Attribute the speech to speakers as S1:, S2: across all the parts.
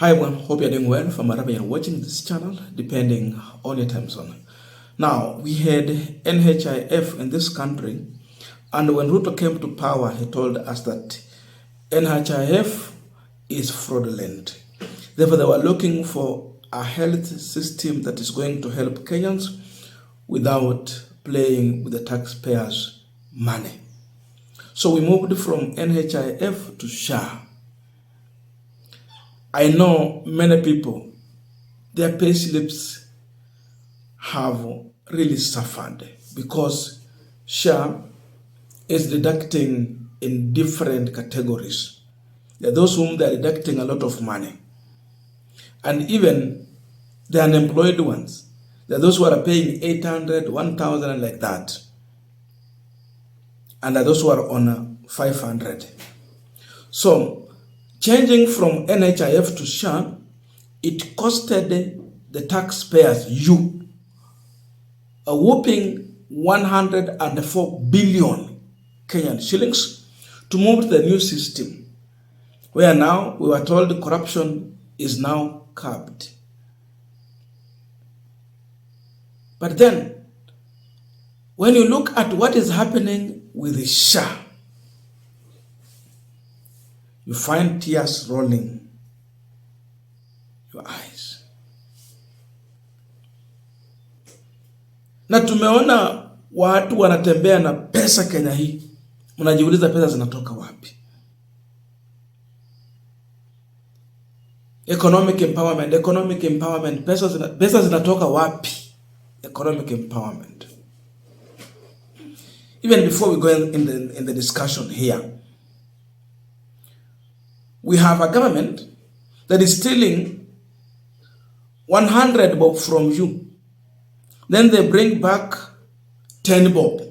S1: Hi everyone, hope you're doing well from wherever you're watching this channel, depending on your time zone. Now, we had NHIF in this country, and when Ruto came to power, he told us that NHIF is fraudulent. Therefore, they were looking for a health system that is going to help Kenyans without playing with the taxpayers' money. So we moved from NHIF to SHA. I know many people, their pay slips have really suffered because SHA is deducting in different categories. There are those whom they are deducting a lot of money. And even the unemployed ones, there are those who are paying 800, 1,000 and like that. And there are those who are on 500. So, changing from NHIF to SHA, it costed the taxpayers, a whopping 104 billion Kenyan shillings to move to the new system, where now we were told corruption is now curbed. But then, when you look at what is happening with the SHA, you find tears rolling your eyes. Na tumeona watu wanatembea na pesa Kenya hii. Mnajiuliza pesa zinatoka wapi? Economic empowerment, pesa zinatoka wapi? Economic empowerment. Even before we go in the discussion here, we have a government that is stealing 100 bob from you. Then they bring back 10 bob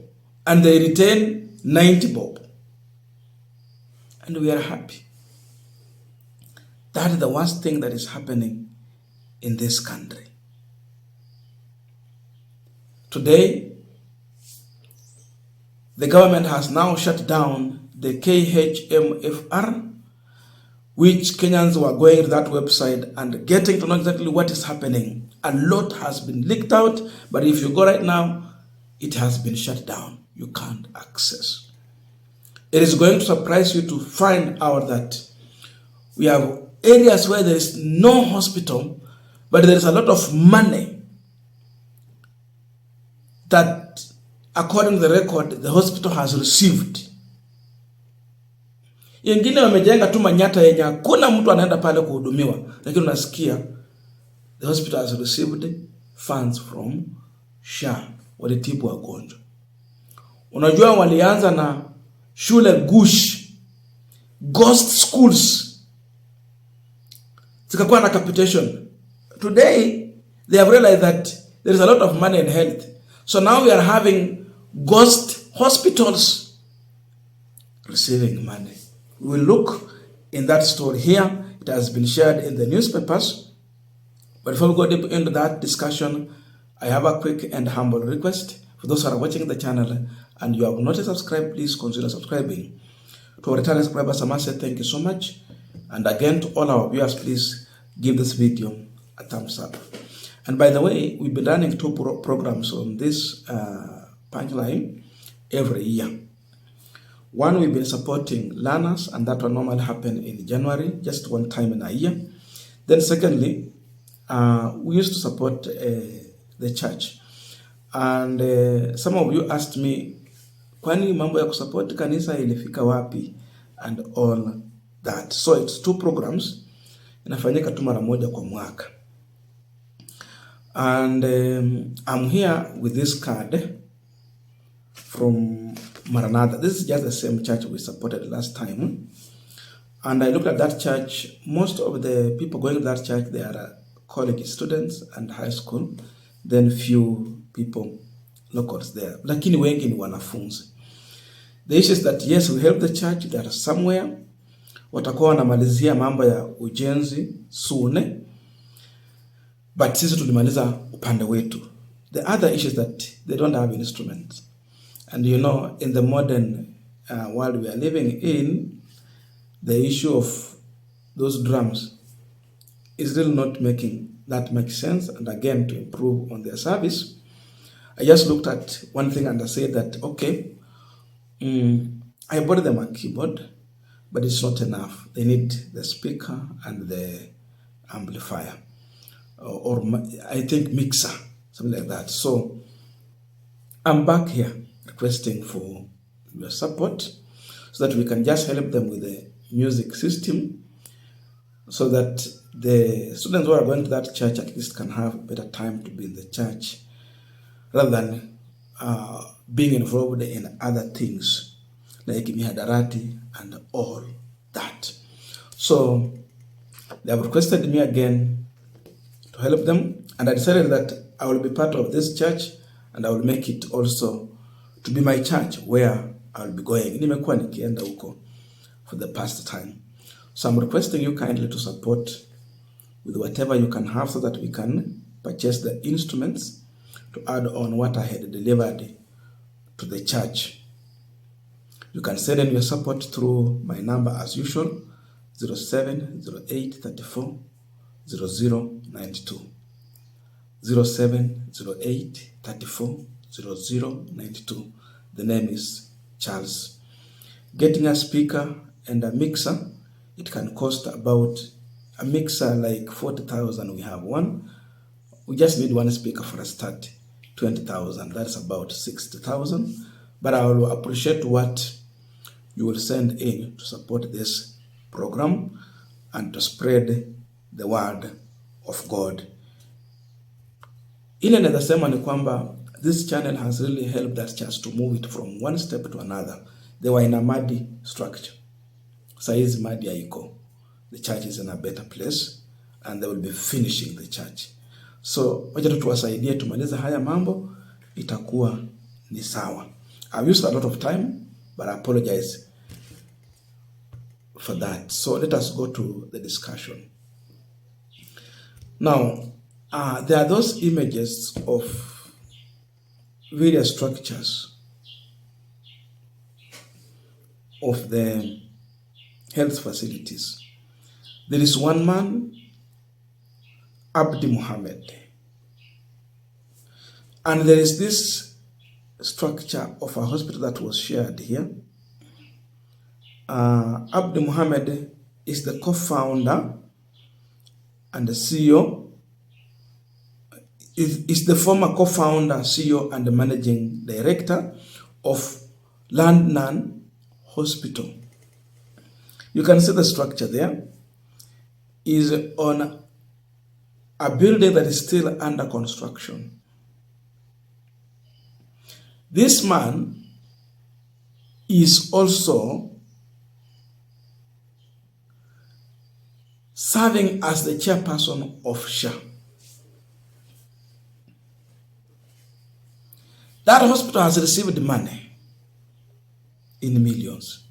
S1: and they retain 90 bob. And we are happy. That is the worst thing that is happening in this country. Today, the government has now shut down the KHMFR, which Kenyans were going to that website and getting to know exactly what is happening. A lot has been leaked out, but if you go right now, it has been shut down. You can't access. It is going to surprise you to find out that we have areas where there is no hospital, but there is a lot of money that, according to the record, the hospital has received. Yengine wamejenga tu manyata yenye hakuna mtu anaenda pale kuhudumiwa, lakini unasikia the hospital has received funds from SHA walitibu wagonjwa. Unajua walianza na shule gush, ghost schools, zikakuwa na capitation. Today they have realized that there is a lot of money in health, so now we are having ghost hospitals receiving money. We will look in that story here. It has been shared in the newspapers. But before we go deep into that discussion, I have a quick and humble request. For those who are watching the channel and you have not yet subscribed, please consider subscribing. To our returning subscribers, I must say thank you so much. And again, to all our viewers, please give this video a thumbs up. And by the way, we've been running two programs on this Punchline every year. One, we've been supporting learners, and that will normally happen in January, just one time in a year. Then secondly, we used to support the church. And some of you asked me, kwani mambo ya kusupport kanisa ilifika wapi? And all that. So it's two programs. Inafanyika tu mara moja kwa mwaka. And I'm here with this card from Maranatha. This is just the same church we supported last time. And I looked at that church. Most of the people going to that church, they are college students and high school. Then few people, locals there. Lakini wengi ni wanafunzi. The issue is that yes, we help the church. They are somewhere. Watakuwa wanamalizia mambo ya ujenzi soon. But sisi tulimaliza upande wetu. The other issue is that they don't have instruments. And you know, in the modern world we are living in, the issue of those drums is really not making that much sense. And again, to improve on their service, I just looked at one thing and I said that, okay, I bought them a keyboard, but it's not enough. They need the speaker and the amplifier, or I think mixer, something like that. So I'm back here requesting for your support so that we can just help them with the music system, so that the students who are going to that church at least can have better time to be in the church rather than being involved in other things like mihadarati and all that. So they have requested me again to help them, and I decided that I will be part of this church and I will make it also to be my church where I will be going. Nimekuwa nikienda huko for the past time. So I'm requesting you kindly to support with whatever you can have so that we can purchase the instruments to add on what I had delivered to the church. You can send in your support through my number as usual, 070834 0092. 070834 0092. The name is Charles. Getting a speaker and a mixer, it can cost about a mixer like 40,000. We have one. We just need one speaker for a start, 20,000. That's about 60,000. But I will appreciate what you will send in to support this program and to spread the word of God. Ile nasema ni kwamba this channel has really helped that church to move it from one step to another. They were in a muddy structure. Saizi muddy haiko. The church is in a better place and they will be finishing the church. So wacha tuwasaidie tumalize haya mambo, itakuwa ni sawa. I've used a lot of time, but I apologize for that. So let us go to the discussion. Now, there are those images of various structures of the health facilities. There is one man, Abdi Muhammad, and there is this structure of a hospital that was shared here. Abdi Muhammad is the co-founder and the CEO, is the former co-founder, CEO, and the managing director of London Hospital. You can see the structure there is on a building that is still under construction. This man is also serving as the chairperson of SHA. That hospital has received money in millions.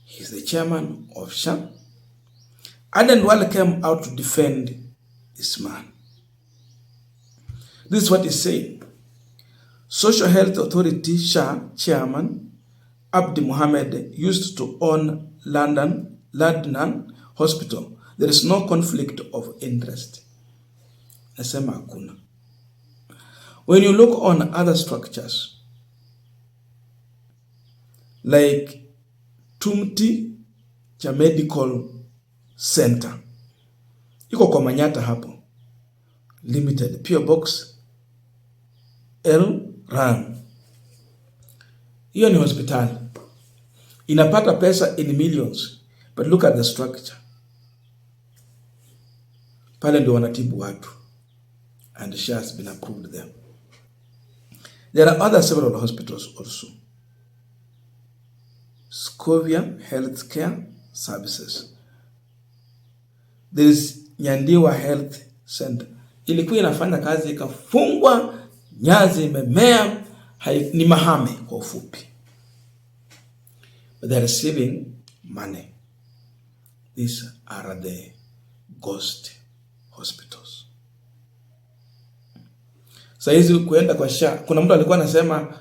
S1: He's the chairman of SHA. Aden Wale came out to defend this man. This is what he's saying. Social Health Authority SHA chairman Abdi Muhammad used to own London Hospital. There is no conflict of interest. Nasema hakuna. When you look on other structures, like Tumti cha Medical Center, iko kwa Manyata hapo, Limited, PO Box L Run. Hiyo ni hospitali. Inapata pesa in millions, but look at the structure. Pale ndio wanatibu watu, and SHA has been approved there. There are other several hospitals also. Scovia Healthcare Services. There is Nyandiwa Health Center. Ilikuwa inafanya kazi ikafungwa, nyazi imemea, ni mahame kwa ufupi. But they are receiving money. These are the ghost hospitals. Saizi kuenda kwa SHA, kuna mtu alikuwa anasema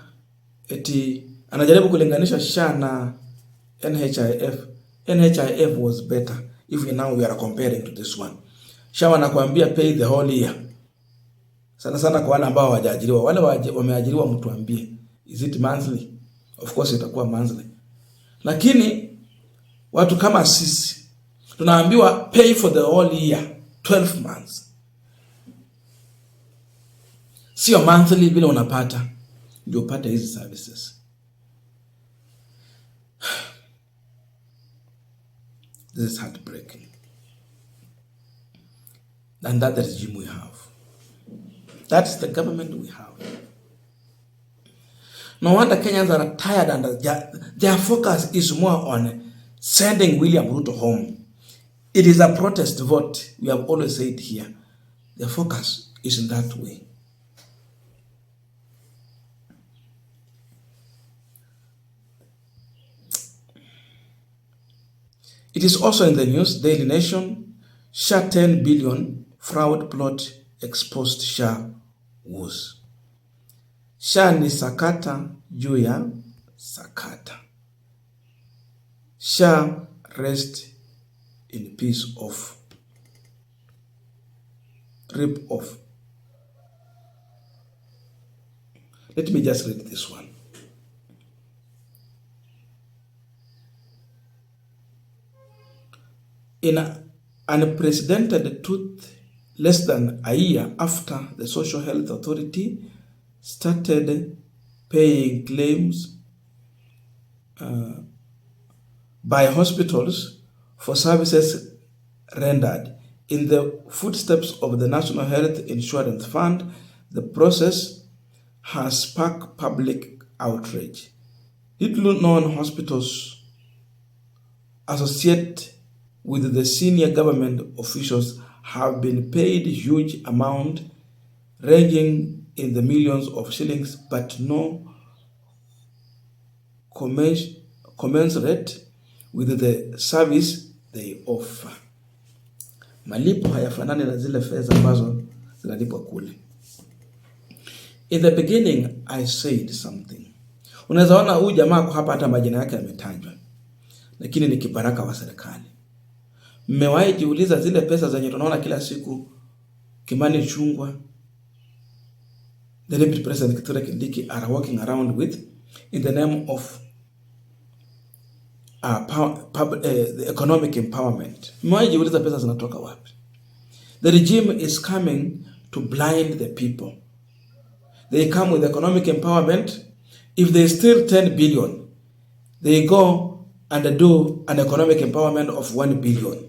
S1: eti anajaribu kulinganisha SHA na NHIF. NHIF was better. if we are comparing to this one. SHA wanakuambia pay the whole year. Sana sana kwa wale ambao hawajaajiriwa. Wale wameajiriwa, mtuambie, is it monthly? Of course itakuwa monthly. Lakini watu kama sisi tunaambiwa pay for the whole year, 12 months. Sio monthly vile unapata ndio upate hizi services. This is heartbreaking. And that's the regime we have. That's the government we have. No wonder Kenyans are tired and their focus is more on sending William Ruto home. It is a protest vote. We have always said here. Their focus is in that way. It is also in the news, Daily Nation, SHA 10 billion fraud plot exposed SHA woes. SHA ni sakata juu ya sakata. SHA rest in peace of rip off. Let me just read this one. In an unprecedented truth, less than a year after the Social Health Authority started paying claims by hospitals for services rendered in the footsteps of the National Health Insurance Fund, the process has sparked public outrage. Little-known hospitals associated with the senior government officials have been paid huge amount ranging in the millions of shillings, but no commensurate with the service they offer. Malipo hayafanani na zile fedha ambazo zinalipwa kule. In the beginning I said something. Unaweza ona huyu jamaa kwa hapa hata majina yake yametajwa, lakini ni kibaraka wa serikali. Mmewahi jiuliza zile pesa zenye tunaona kila siku Kimani Chungwa, the Deputy President Kithure Kindiki are walking around with in the name of the economic empowerment? Mmewahi jiuliza pesa zinatoka wapi? The regime is coming to blind the people. They come with economic empowerment. If they steal 10 billion, they go and do an economic empowerment of 1 billion.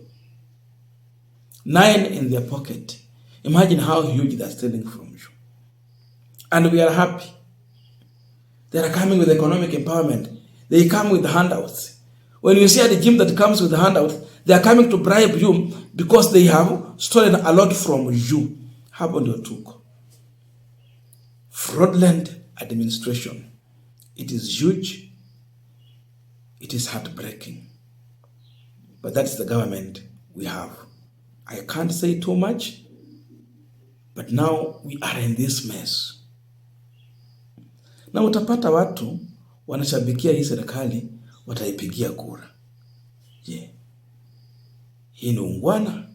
S1: 9 in their pocket. Imagine how huge they're stealing from you. And we are happy. They are coming with economic empowerment. They come with handouts. When you see a regime that comes with handouts, they are coming to bribe you because they have stolen a lot from you. Hapo ndio tuko. Fraudulent administration. It is huge. It is heartbreaking. But that's the government we have. I can't say too much, but now we are in this mess. Na utapata watu wanashabikia hii serikali, wataipigia kura. Je, hii ni ungwana